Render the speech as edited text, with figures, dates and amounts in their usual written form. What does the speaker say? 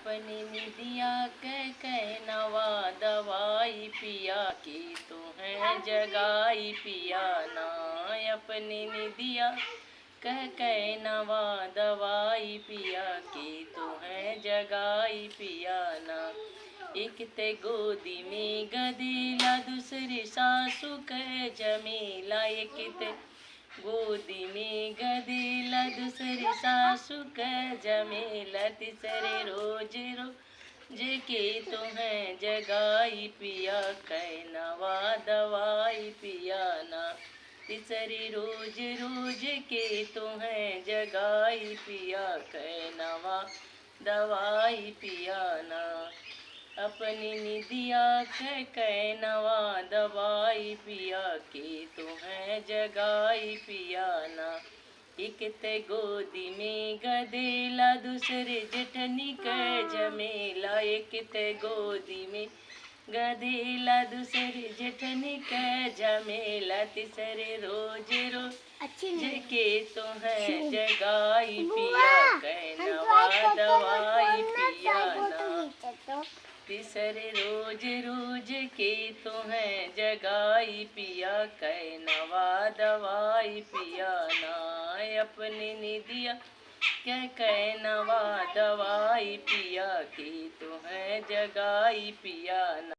अपनी निदिया कह नवा दवाई पिया की तो है जगाई पिया ना। अपनी निदिया कह नवा दवाई पिया की तो है जगाई पिया ना। एक ते गोदी में गदीला दूसरी सासू कह जमीला। एक ते गोदी में गदीला दूसरी सासू कह जमीला। तीसरे रोज के तुम्हें जगाई पिया कह नवा दवाई पिया ना। तीसरी रोज के तुम्हें जगाई पिया कह नवा दवाई पिया ना। अपनी निदिया कह नवा दवाई पिया के तुम्हें जगाई पिया ना। एक ते गोदी में गदेला दूसरे जेठनी कह जमेला। एक ते गोदी में गदेला दूसरे जेठनी कह जमेला। तीसरे रोज के तुम्हें जगाई पिया कह नवा दवाई पिया ना। तीसरे रोज के तुम्हें जगाई पिया कह नवा दवाई पिया ना। अपनी निदिया कह नवा दवाई पिया की तुम्हें जगाई पिया ना।